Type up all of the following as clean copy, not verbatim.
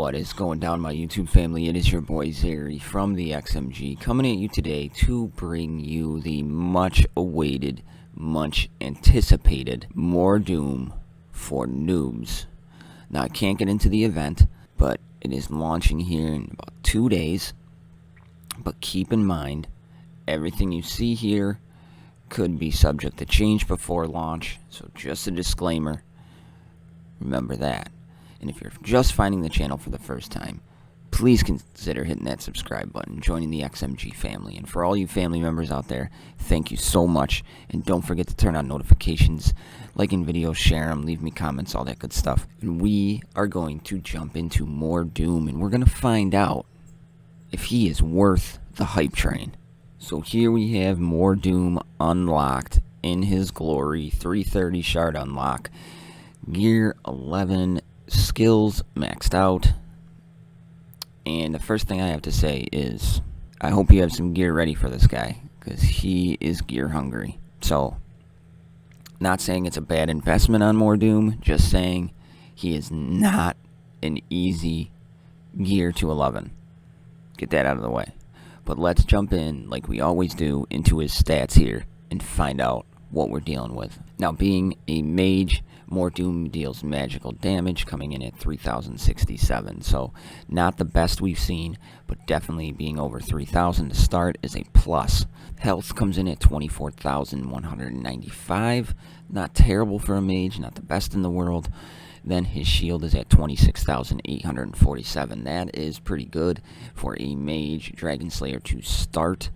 What is going down, my YouTube family? It is your boy Zeri from the XMG coming at you today to bring you the much awaited, much anticipated Mor'Doom for Noobs. Now, I can't get into the event, but it is launching here in about 2 days. But keep in mind, everything you see here could be subject to change before launch, so just a disclaimer, remember that. And if you're just finding the channel for the first time, please consider hitting that subscribe button, joining the XMG family. And for all you family members out there, thank you so much. And don't forget to turn on notifications, liking videos, share them, leave me comments, all that good stuff. And we are going to jump into Mor'Doom, and we're going to find out if he is worth the hype train. So here we have Mor'Doom unlocked in his glory, 330 shard unlock, gear 11, skills maxed out. And the first thing I have to say is I hope you have some gear ready for this guy, because he is gear hungry. So, not saying it's a bad investment on Mor'Doom, just saying he is not an easy gear to 11. Get that out of the way. But let's jump in, like we always do, into his stats here and find out what we're dealing with. Now, being a mage, Mor'Doom deals magical damage, coming in at 3,067. So, not the best we've seen, but definitely being over 3,000 to start is a plus. Health comes in at 24,195. Not terrible for a mage, not the best in the world. Then his shield is at 26,847. That is pretty good for a mage Dragon Slayer to start.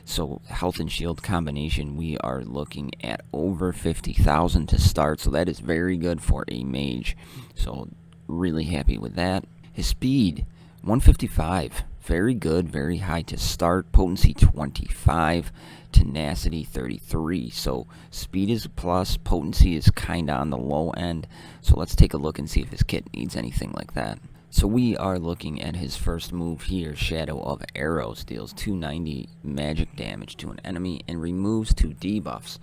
So health and shield combination, we are looking at over 50,000 to start. So that is very good for a mage. So really happy with that. His speed, 155. Very good, very high to start. Potency 25. Tenacity 33. So speed is a plus. Potency is kind of on the low end. So let's take a look and see if his kit needs anything like that. So we are looking at his first move here. Shadow of Arrows deals 290 magic damage to an enemy and removes 2 debuffs.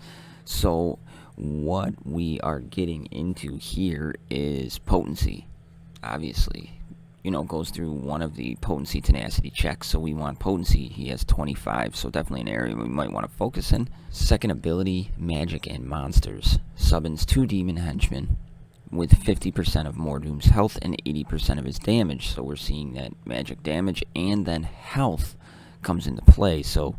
So what we are getting into here is potency. Obviously, you know, goes through one of the potency tenacity checks. So we want potency. He has 25, so definitely an area we might want to focus in. Second ability, magic and monsters. Summons 2 demon henchmen with 50% of Mor'Doom's health and 80% of his damage. So we're seeing that magic damage and then health comes into play. So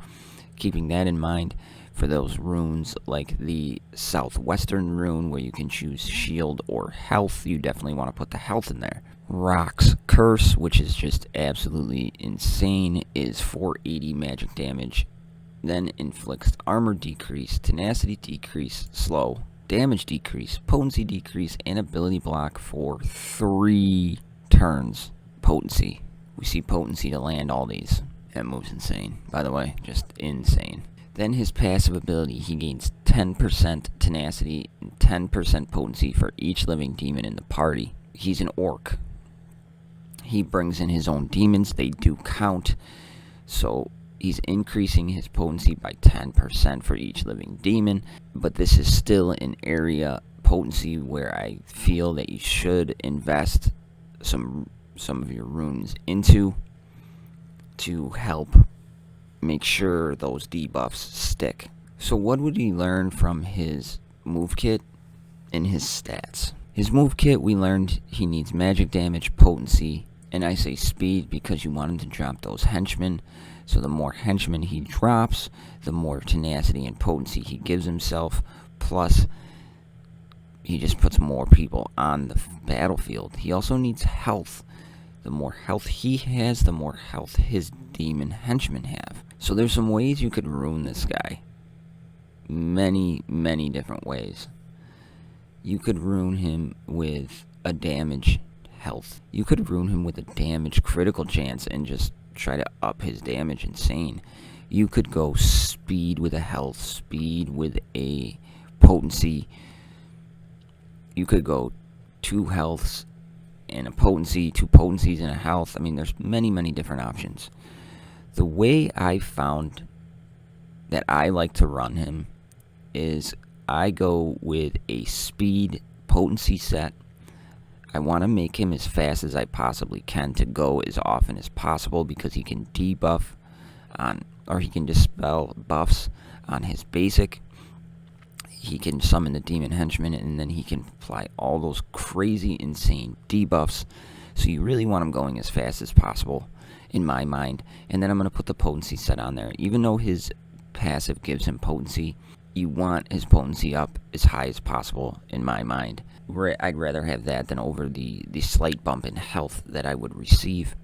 keeping that in mind for those runes like the southwestern rune where you can choose shield or health, you definitely want to put the health in there. Rock's Curse, which is just absolutely insane, is 480 magic damage. Then inflicts armor decrease, tenacity decrease, slow, damage decrease, potency decrease, and ability block for 3 turns. Potency. We see potency to land all these. That move's insane, by the way. Just insane. Then his passive ability, he gains 10% tenacity and 10% potency for each living demon in the party. He's an orc. He brings in his own demons. They do count. So he's increasing his potency by 10% for each living demon, but this is still an area potency where I feel that you should invest some of your runes into to help make sure those debuffs stick. So what would we learn from his move kit and his stats? His move kit, we learned he needs magic damage, potency, and I say speed because you want him to drop those henchmen. So the more henchmen he drops, the more tenacity and potency he gives himself. Plus, he just puts more people on the battlefield. He also needs health. The more health he has, the more health his demon henchmen have. So there's some ways you could ruin this guy. Many, many different ways. You could ruin him with a damage health. You could ruin him with a damage critical chance and just try to up his damage insane. You could go speed with a health, speed with a potency. You could go 2 healths and a potency, 2 potencies and a health. I mean, there's many, many different options. The way I found that I like to run him is I go with a speed potency set. I want to make him as fast as I possibly can to go as often as possible, because he can debuff on, or he can dispel buffs on his basic. He can summon the demon henchman, and then he can apply all those crazy, insane debuffs. So you really want him going as fast as possible, in my mind. And then I'm going to put the potency set on there. Even though his passive gives him potency, you want his potency up as high as possible, in my mind. I'd rather have that than over the slight bump in health that I would receive.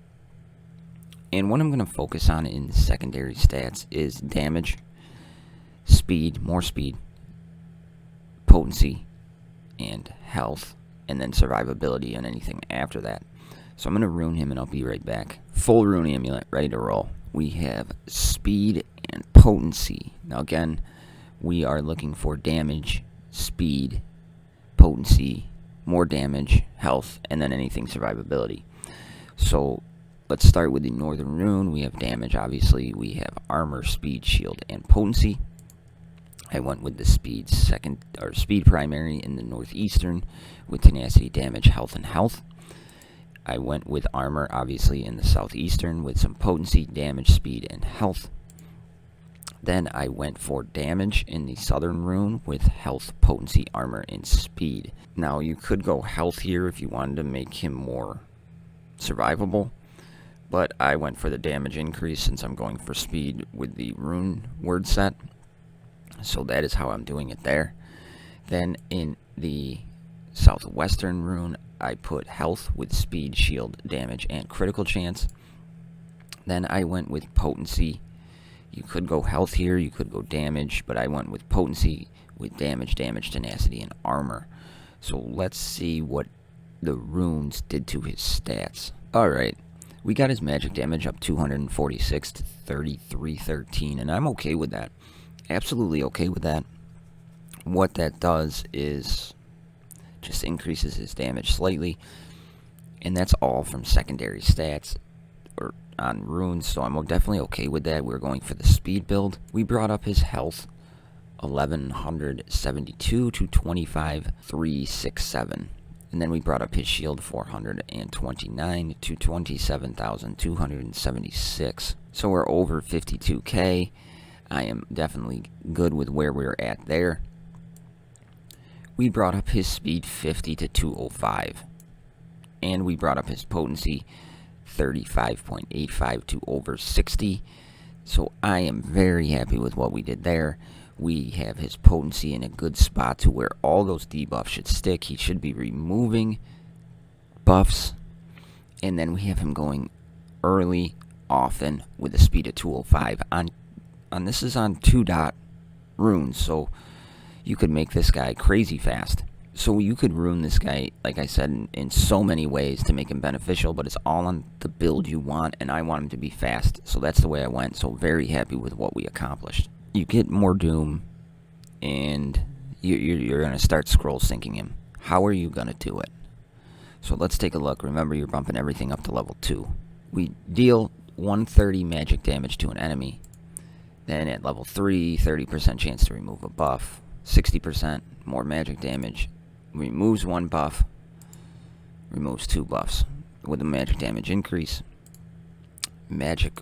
And what I'm going to focus on in the secondary stats is damage, speed, more speed, potency, and health, and then survivability and anything after that. So I'm going to rune him, and I'll be right back. Full rune amulet, ready to roll. We have speed and potency. Now again, we are looking for damage, speed, potency, more damage, health, and then anything survivability. So let's start with the northern rune. We have damage, obviously. We have armor, speed, shield, and potency. I went with the speed speed primary in the northeastern with tenacity, damage, health, and health. I went with armor, obviously, in the southeastern with some potency, damage, speed, and health. Then I went for damage in the southern rune with health, potency, armor, and speed. Now, you could go health here if you wanted to make him more survivable, but I went for the damage increase since I'm going for speed with the rune word set. So that is how I'm doing it there. Then in the southwestern rune, I put health with speed, shield, damage, and critical chance. Then I went with potency. You could go health here, you could go damage, but I went with potency with damage, tenacity, and armor. So let's see what the runes did to his stats. Alright, we got his magic damage up 246 to 3313, and I'm okay with that. Absolutely okay with that. What that does is just increases his damage slightly, and that's all from secondary stats or on runes, so I'm definitely okay with that. We're going for the speed build. We brought up his health 1172 to 25,367, and then we brought up his shield 429 to 27,276. So we're over 52k. I am definitely good with where we're at there. We brought up his speed 50 to 205, and we brought up his potency 35.85 to over 60. So I am very happy with what we did there. We have his potency in a good spot to where all those debuffs should stick. He should be removing buffs, and then we have him going early, often, with a speed of 205 on this is on 2-dot runes, so you could make this guy crazy fast. So you could rune this guy, like I said, in so many ways to make him beneficial, but it's all on the build you want, and I want him to be fast, so that's the way I went. So very happy with what we accomplished. You get Mor'Doom, and you're going to start scroll syncing him. How are you going to do it? So let's take a look. Remember, you're bumping everything up to level 2. We deal 130 magic damage to an enemy. Then at level 3, 30% chance to remove a buff, 60% more magic damage, removes 1 buff, removes 2 buffs with a magic damage increase. Magic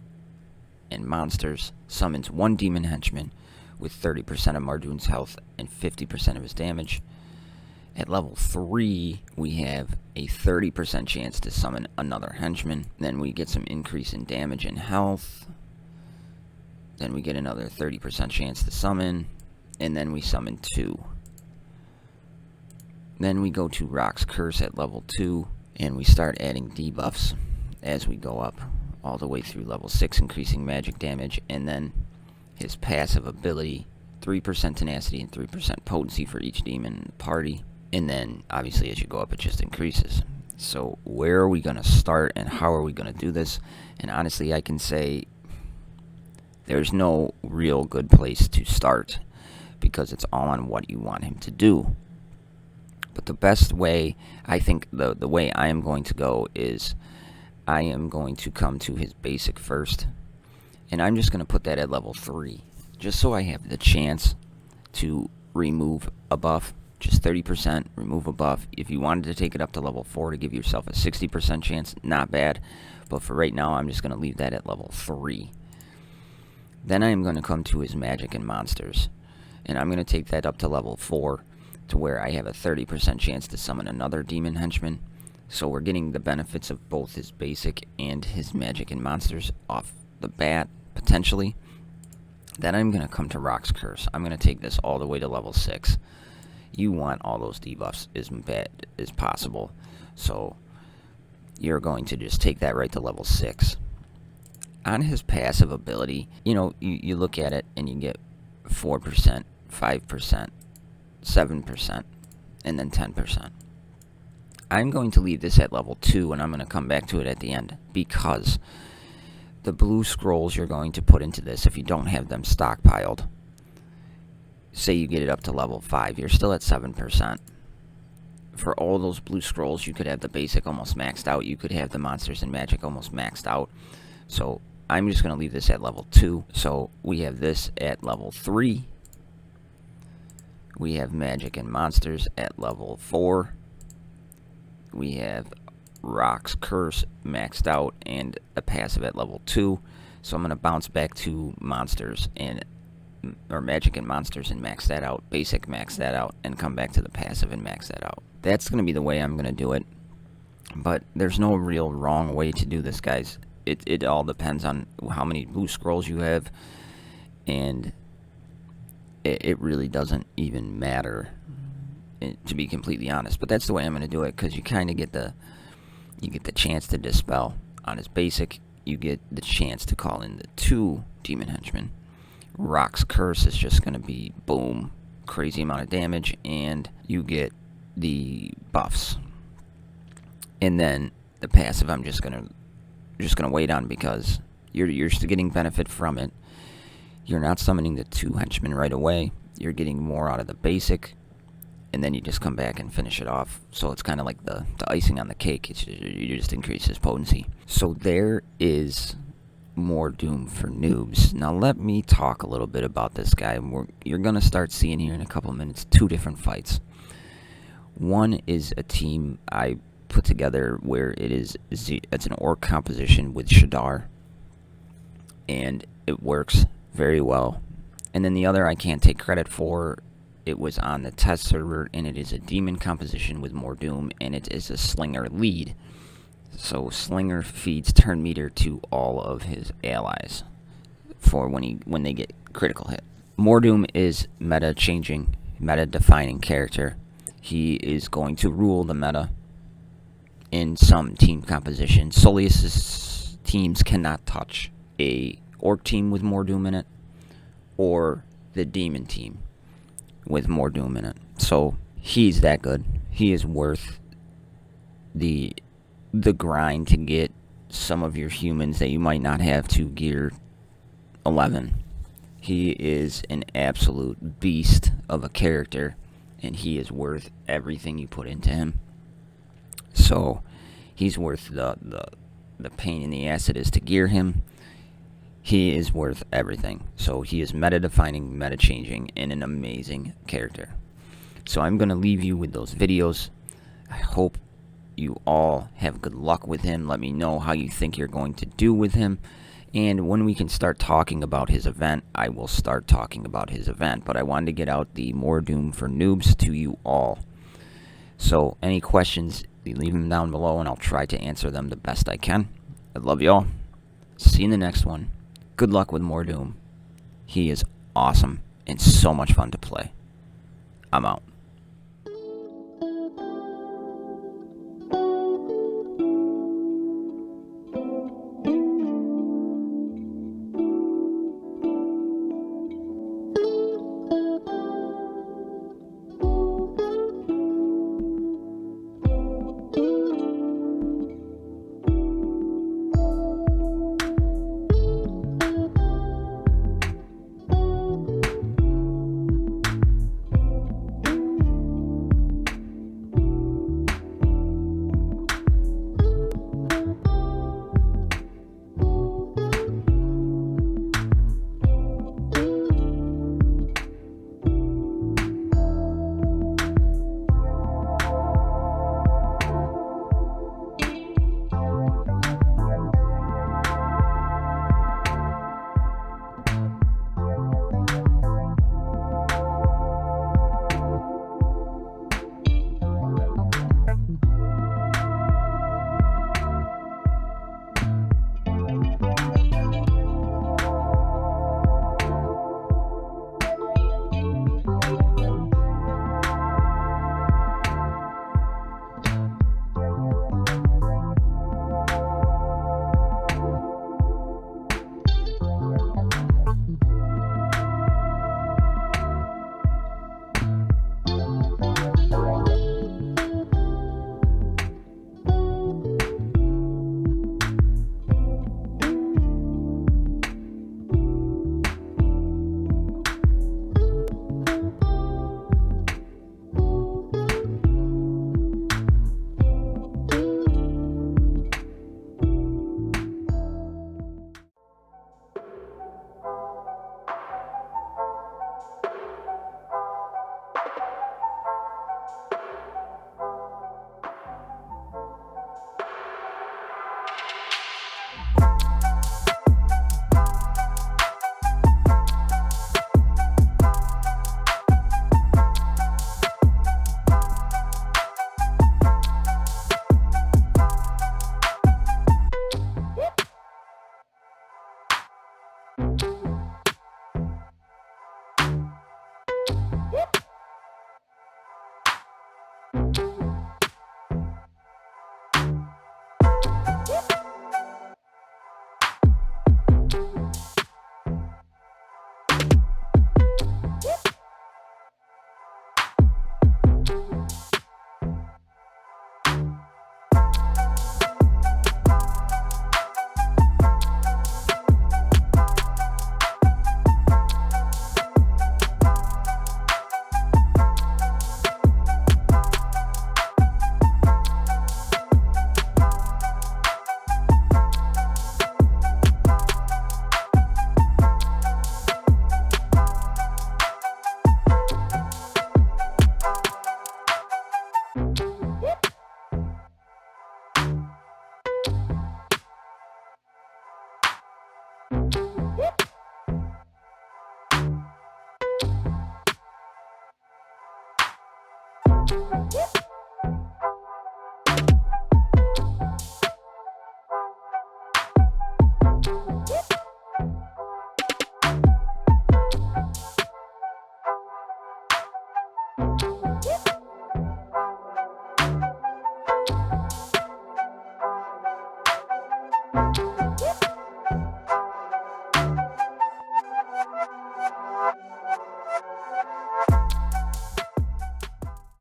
and monsters summons 1 demon henchman with 30% of Mor'Doom's health and 50% of his damage. At level 3, we have a 30% chance to summon another henchman. Then we get some increase in damage and health. Then we get another 30% chance to summon, and then we summon 2. Then we go to Rock's Curse at level 2, and we start adding debuffs as we go up, all the way through level 6, increasing magic damage, and then his passive ability, 3% tenacity and 3% potency for each demon in the party, and then, obviously, as you go up, it just increases. So, where are we going to start, and how are we going to do this? And honestly, I can say there's no real good place to start, because it's all on what you want him to do. But the best way, I think the way I am going to go is I am going to come to his basic first, and I'm just going to put that at level 3, just so I have the chance to remove a buff just 30%, remove a buff. If you wanted to take it up to level 4 to give yourself a 60% chance, not bad. But for right now, I'm just going to leave that at level 3. Then I am going to come to his magic and monsters. And I'm going to take that up to level 4 to where I have a 30% chance to summon another demon henchman. So we're getting the benefits of both his basic and his magic and monsters off the bat, potentially. Then I'm going to come to Rock's Curse. I'm going to take this all the way to level 6. You want all those debuffs as bad as possible. So you're going to just take that right to level 6. On his passive ability, you look at it and you get 4%, 5%, 7%, and then 10%. I'm going to leave this at level 2, and I'm going to come back to it at the end, because the blue scrolls you're going to put into this, if you don't have them stockpiled, say you get it up to level 5, you're still at 7%. For all those blue scrolls, you could have the basic almost maxed out, you could have the monsters and magic almost maxed out. So I'm just going to leave this at level 2. So we have this at level 3. We have magic and monsters at level 4. We have Rock's Curse maxed out and a passive at level 2. So I'm going to bounce back to monsters or magic and monsters and max that out, basic max that out, and come back to the passive and max that out. That's going to be the way I'm going to do it. But there's no real wrong way to do this, guys. It all depends on how many blue scrolls you have, and it really doesn't even matter, to be completely honest. But that's the way I'm going to do it, because you kind of get the chance to dispel on his basic. You get the chance to call in the 2 demon henchmen. Rock's Curse is just going to be boom, crazy amount of damage, and you get the buffs. And then the passive, I'm just gonna wait on, because you're still getting benefit from it. You're not summoning the 2 henchmen right away. You're getting more out of the basic, and then you just come back and finish it off. So it's kind of like the icing on the cake. You just increase his potency. So there is Mor'Doom for noobs. Now let me talk a little bit about this guy. You're gonna start seeing here in a couple minutes 2 different fights. One is a team I put together where it's an orc composition with Shadar, and it works very well. And then the other I can't take credit for. It was on the test server, and it is a demon composition with Mor'Doom, and it is a slinger lead. So slinger feeds turn meter to all of his allies for when they get critical hit. Mor'Doom is meta changing, meta defining character. He is going to rule the meta in some team composition. Soleus's teams cannot touch a orc team with Mor'Doom in it, or the demon team with Mor'Doom in it. So he's that good. He is worth the grind to get some of your humans that you might not have to gear 11. He is an absolute beast of a character, and he is worth everything you put into him. So he's worth the pain in the ass it is to gear him. He is worth everything. So he is meta defining, meta changing, and an amazing character. So I'm going to leave you with those videos. I hope you all have good luck with him. Let me know how you think you're going to do with him. And when we can start talking about his event, I will start talking about his event. But I wanted to get out the Mor'Doom for noobs to you all. So any questions, leave them down below, and I'll try to answer them the best I can. I love y'all. See you in the next one. Good luck with Mor'Doom. He is awesome and so much fun to play. I'm out.